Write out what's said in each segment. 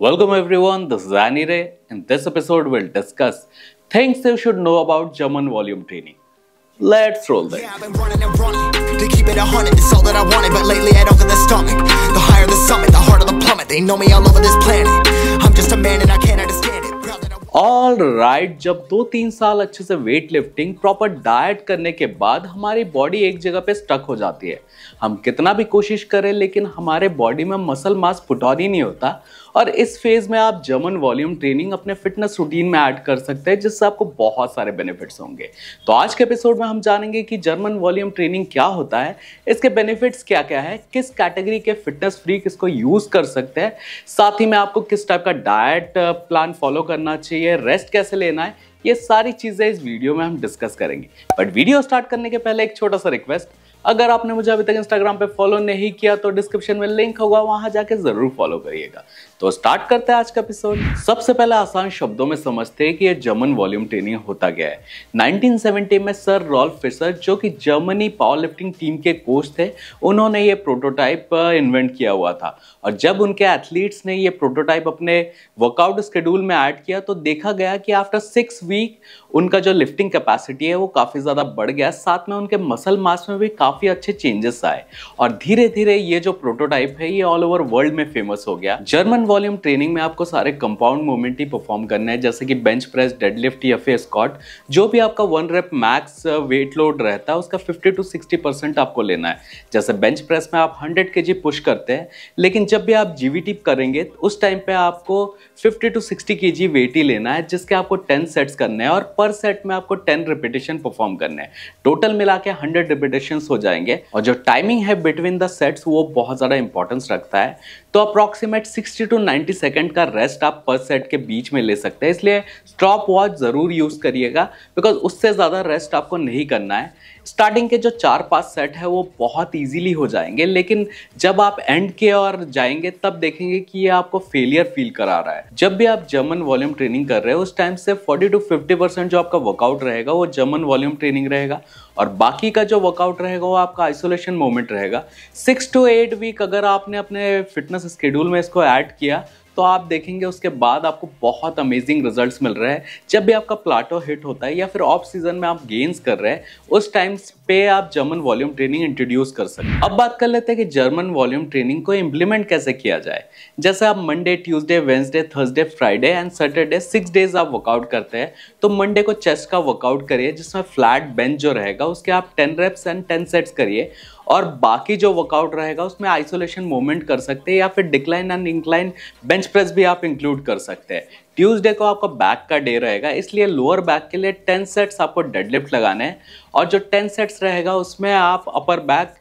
Welcome everyone, this is Annie Ray. In this episode, we'll discuss things you should know about German volume training. Let's roll this. Yeah, I've been running and running to keep it 100. It's all that I wanted, but lately I don't get the stomach. The higher the summit, the harder the plummet. They know me all over this planet. I'm just a man and I can't understand it. Proud that I all right, जब 2-3 साल अच्छे से weight lifting proper diet करने के बाद हमारी body एक जगह पे स्टक हो जाती है। हम कितना भी कोशिश करें लेकिन हमारे बॉडी में मसल मास पुट ऑन ही नहीं होता। और इस फेज में आप जर्मन वॉल्यूम ट्रेनिंग अपने फिटनेस रूटीन में ऐड कर सकते हैं, जिससे आपको बहुत सारे बेनिफिट्स होंगे। तो आज के एपिसोड में हम जानेंगे कि जर्मन वॉल्यूम ट्रेनिंग क्या होता है, इसके बेनिफिट्स क्या क्या है, किस कैटेगरी के फिटनेस फ्रीक इसको यूज कर सकते हैं, साथ ही में आपको किस टाइप का डाइट प्लान फॉलो करना चाहिए, रेस्ट कैसे लेना है, ये सारी चीजें इस वीडियो में हम डिस्कस करेंगे। बट वीडियो स्टार्ट करने के पहले एक छोटा सा रिक्वेस्ट, अगर आपने मुझे अभी तक इंस्टाग्राम पे फॉलो नहीं किया तो डिस्क्रिप्शन में लिंक होगा, वहां जाके जरूर फॉलो करिएगा। तो स्टार्ट करते हैं आज का एपिसोड। सबसे पहले आसान शब्दों में समझते हैं कि ये जर्मन वॉल्यूम ट्रेनिंग होता क्या है। 1970 में सर रॉल्फ फिशर, जो कि जर्मनी पावर लिफ्टिंग टीम के कोच थे, उन्होंने ये प्रोटोटाइप इन्वेंट किया हुआ था। और जब उनके एथलीट्स ने ये प्रोटोटाइप अपने वर्कआउट शेड्यूल में ऐड किया तो देखा गया कि आफ्टर 6 वीक उनका जो लिफ्टिंग कैपेसिटी है वो काफी ज्यादा बढ़ गया, साथ में उनके मसल मास में भी काफी अच्छे चेंजेस आए। और धीरे धीरे ये जो प्रोटोटाइप है ये ऑल ओवर वर्ल्ड में फेमस हो गया। जर्मन वॉल्यूम ट्रेनिंग में आपको सारे कंपाउंड मूवमेंट ही परफॉर्म करना है, जैसे कि बेंच प्रेस, डेडलिफ्ट या फिर स्क्वाट। जो भी आपका 1 रेप मैक्स वेट लोड रहता है उसका 50 to 60% आपको लेना है। जैसे बेंच प्रेस में आप 100 kg पुश करते हैं, लेकिन जब भी आप जीवीटी करेंगे उस टाइम पे आपको 50 to 60 kg वेट ही लेना है, जिसके आपको 10 सेट्स करने हैं और पर सेट में आपको 10 रिपीटेशन परफॉर्म करने हैं। टोटल मिला के 100 रिपीटेशंस हो जाएंगे। और जो टाइमिंग है बिटवीन द सेट्स वो बहुत ज़्यादा इंपॉर्टेंस रखता है। तो अप्रॉक्सीमेट 60 to 90 सेकंड का रेस्ट आप पर सेट के बीच में ले सकते हैं, इसलिए स्टॉप वॉच ज़रूर यूज़ करिएगा, बिकॉज उससे ज़्यादा रेस्ट आपको नहीं करना है। स्टार्टिंग के जो 4-5 सेट है वो बहुत इजीली हो जाएंगे, लेकिन जब आप एंड के और जाएंगे तब देखेंगे कि ये आपको फेलियर फील करा रहा है। जब भी आप जर्मन वॉल्यूम ट्रेनिंग कर रहे हो उस टाइम से 40 to 50% जो आपका वर्कआउट रहेगा वो जर्मन वॉल्यूम ट्रेनिंग रहेगा, और बाकी का जो वर्कआउट रहेगा वो आपका आइसोलेशन मोमेंट रहेगा। 6 to 8 वीक अगर आपने अपने फिटनेस शेड्यूल में इसको ऐड किया तो आप देखेंगे उसके बाद आपको बहुत अमेजिंग रिजल्ट्स मिल रहे हैं। जब भी आपका प्लाटो हिट होता है या फिर ऑफ सीजन में आप गेन्स कर रहे हैं उस टाइम पे आप जर्मन वॉल्यूम ट्रेनिंग इंट्रोड्यूस कर सकते हैं। अब बात कर लेते हैं कि जर्मन वॉल्यूम ट्रेनिंग को इम्प्लीमेंट कैसे किया जाए। जैसे आप Monday, Tuesday, Wednesday, Thursday, Friday and Saturday 6 days आप वर्कआउट करते हैं, तो मंडे को चेस्ट का वर्कआउट करिए, जिसमें फ्लैट बेंच जो रहेगा उसके आप 10 रेप्स एंड 10 सेट्स करिए, और बाकी जो वर्कआउट रहेगा उसमें आइसोलेशन मूवमेंट कर सकते हैं या फिर decline and incline bench press भी आप इंक्लूड कर सकते हैं। ट्यूसडे को आपका बैक का डे रहेगा, इसलिए लोअर बैक के लिए 10 सेट्स आपको डेडलिफ्ट लगाने हैं, और जो 10 सेट्स रहेगा उसमें आप अपर बैक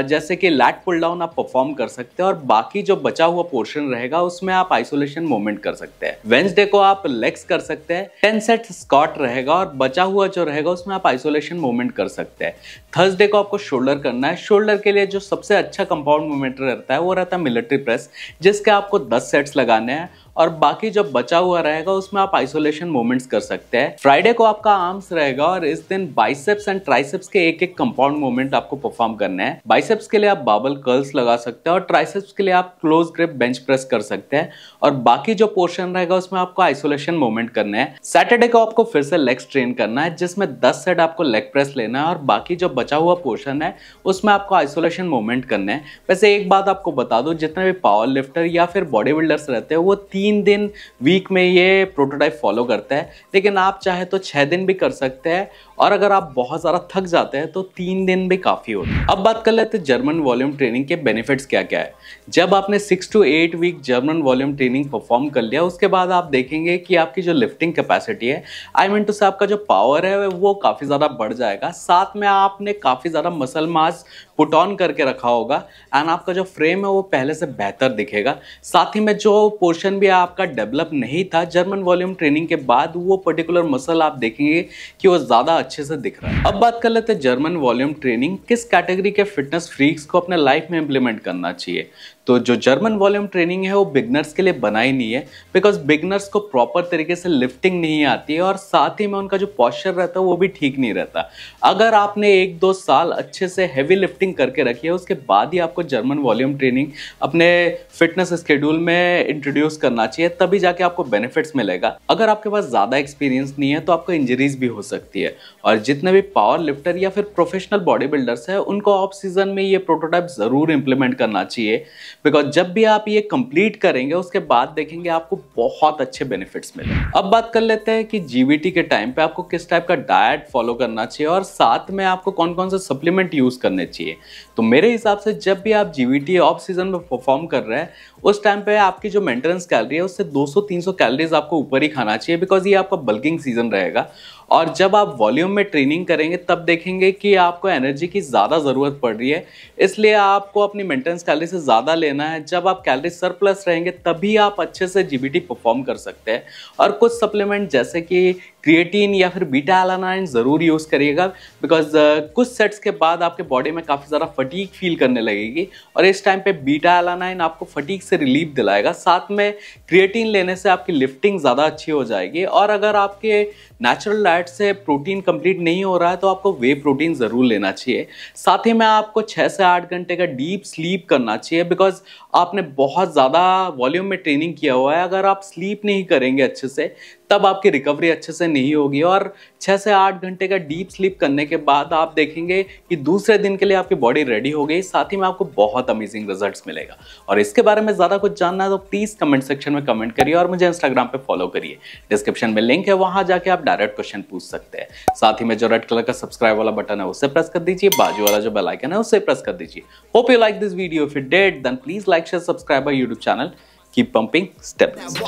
जैसे कि लैट पुल डाउन आप परफॉर्म कर सकते हैं, और बाकी जो बचा हुआ पोर्शन रहेगा उसमें आप आइसोलेशन मूवमेंट कर सकते हैं। वेंसडे को आप लेग्स कर सकते हैं, 10 सेट स्क्वाट रहेगा, और बचा हुआ जो रहेगा उसमें आप आइसोलेशन मूवमेंट कर सकते हैं। थर्सडे को आपको शोल्डर करना है। शोल्डर के लिए जो सबसे अच्छा कंपाउंड मूवमेंट रहता है वो रहता है मिलिट्री प्रेस, जिसके आपको 10 सेट्स लगाने हैं, और बाकी जो बचा हुआ रहेगा उसमें आप आइसोलेशन मूवमेंट्स कर सकते हैं। फ्राइडे को आपका आर्म्स रहेगा, और इस दिन बाइसेप्स एंड ट्राइसेप्स के एक कंपाउंड मूवमेंट आपको परफॉर्म करना है। बाइसेप्स के लिए आप बाबल कर्ल्स लगा सकते हैं, और ट्राइसेप्स के लिए आप क्लोज ग्रिप बेंच प्रेस कर सकते हैं, और बाकी जो पोर्शन रहेगा उसमें आपको आइसोलेशन मूवमेंट करने हैं। सैटरडे को आपको फिर से लेग्स ट्रेन करना है, जिसमें 10 सेट आपको लेग प्रेस लेना है, और बाकी जो बचा हुआ पोर्शन है उसमें आपको आइसोलेशन मूवमेंट करने हैं। वैसे एक बात आपको बता दूं, जितने भी पावर लिफ्टर या फिर बॉडी बिल्डर्स रहते हैं वो 3 दिन वीक में ये प्रोटोटाइप फॉलो करता है, लेकिन आप चाहे तो 6 दिन भी कर सकते हैं, और अगर आप बहुत ज़्यादा थक जाते हैं तो 3 दिन भी काफ़ी होता है। अब बात कर लेते हैं जर्मन वॉल्यूम ट्रेनिंग के बेनिफिट्स क्या क्या है। जब आपने 6 to 8 week German volume training perform कर लिया उसके बाद आप देखेंगे कि आपकी जो लिफ्टिंग कैपेसिटी है, आई मीन टू से आपका जो पावर है वो काफ़ी ज़्यादा बढ़ जाएगा। साथ में आपने काफ़ी ज़्यादा मसल मास पुट ऑन करके रखा होगा, एंड आपका जो फ्रेम है वो पहले से बेहतर दिखेगा। साथ ही में जो पोर्शन भी आपका डेवलप नहीं था जर्मन वॉल्यूम ट्रेनिंग के बाद, वो पर्टिकुलर मसल आप देखेंगे कि वो ज़्यादा अच्छे से दिख रहा है। अब बात कर लेते हैं जर्मन वॉल्यूम ट्रेनिंग किस कैटेगरी के फिटनेस फ्रीक्स को अपने लाइफ में इंप्लीमेंट करना चाहिए। तो जो जर्मन वॉल्यूम ट्रेनिंग है वो बिगनर्स के लिए बनाई नहीं है, बिकॉज बिगनर्स को प्रॉपर तरीके से लिफ्टिंग नहीं आती है, और साथ ही में उनका जो पॉस्चर रहता है वो भी ठीक नहीं रहता। अगर आपने 1-2 साल अच्छे से हैवी लिफ्टिंग ट्रेनिंग करके रखिए, उसके बाद ही आपको जर्मन वॉल्यूम ट्रेनिंग अपने फिटनेस शेड्यूल में इंट्रोड्यूस करना चाहिए, तभी जाके आपको बेनिफिट्स मिलेगा। अगर आपके पास ज़्यादा एक्सपीरियंस नहीं है तो आपको इंजरीज भी हो सकती है। और जितने भी पावर लिफ्टर या फिर प्रोफेशनल बॉडी बिल्डर्स हैं, उनको ऑफ सीजन में ये प्रोटोटाइप ज़रूर इंप्लीमेंट करना चाहिए, बिकॉज जब भी आप ये कंप्लीट करेंगे उसके बाद देखेंगे आपको बहुत अच्छे बेनिफिट्स मिले। अब बात कर लेते हैं कि जीवीटी के टाइम पे आपको किस टाइप का डाइट फॉलो करना चाहिए और साथ में आपको कौन कौन से सप्लीमेंट यूज करने चाहिए। तो मेरे हिसाब से जब भी आप जीवीटी ऑफ सीजन में परफॉर्म कर रहे हैं, उस टाइम पे आपकी जो मेंटेनेंस कैलोरी है उससे 200-300 कैलोरीज आपको ऊपर ही खाना चाहिए, बिकॉज ये आपका बल्किंग सीजन रहेगा। और जब आप वॉल्यूम में ट्रेनिंग करेंगे तब देखेंगे कि आपको एनर्जी की ज़्यादा ज़रूरत पड़ रही है, इसलिए आपको अपनी मेंटेनेंस कैलोरी से ज़्यादा लेना है। जब आप कैलोरी सरप्लस रहेंगे तभी आप अच्छे से जीबीटी परफॉर्म कर सकते हैं। और कुछ सप्लीमेंट जैसे कि क्रिएटिन या फिर बीटा एलानाइन ज़रूर यूज़ करिएगा, बिकॉज कुछ सेट्स के बाद आपके बॉडी में काफ़ी ज़्यादा फटीग फील करने लगेगी और इस टाइम पे बीटा एलानाइन आपको फटीग से रिलीफ दिलाएगा। साथ में क्रिएटिन लेने से आपकी लिफ्टिंग ज़्यादा अच्छी हो जाएगी। और अगर आपके नेचुरल डाइट से प्रोटीन कंप्लीट नहीं हो रहा है तो आपको वे प्रोटीन ज़रूर लेना चाहिए। साथ ही में आपको 6 से 8 घंटे का डीप स्लीप करना चाहिए, बिकॉज आपने बहुत ज़्यादा वॉल्यूम में ट्रेनिंग किया हुआ है। अगर आप स्लीप नहीं करेंगे अच्छे से तब आपकी रिकवरी अच्छे से नहीं होगी। और 6 से 8 घंटे का डीप स्लीप करने के बाद आप देखेंगे कि दूसरे दिन के लिए आपकी बॉडी रेडी हो गई, साथ ही में आपको बहुत अमेजिंग रिजल्ट्स मिलेगा। और इसके बारे में ज़्यादा कुछ जानना है तो प्लीज़ कमेंट सेक्शन में कमेंट करिए और मुझे इंस्टाग्राम पे फॉलो करिए। डिस्क्रिप्शन में लिंक है, वहाँ जाके आप डायरेक्ट क्वेश्चन पूछ सकते हैं। साथ ही में जो रेड कलर का सब्सक्राइब वाला बटन है उसे प्रेस कर दीजिए, बाजू वाला जो बेल आइकन है उसे प्रेस कर दीजिए। Hope you like this video. If you did then please like, share, subscribe our YouTube channel. Keep pumping steps.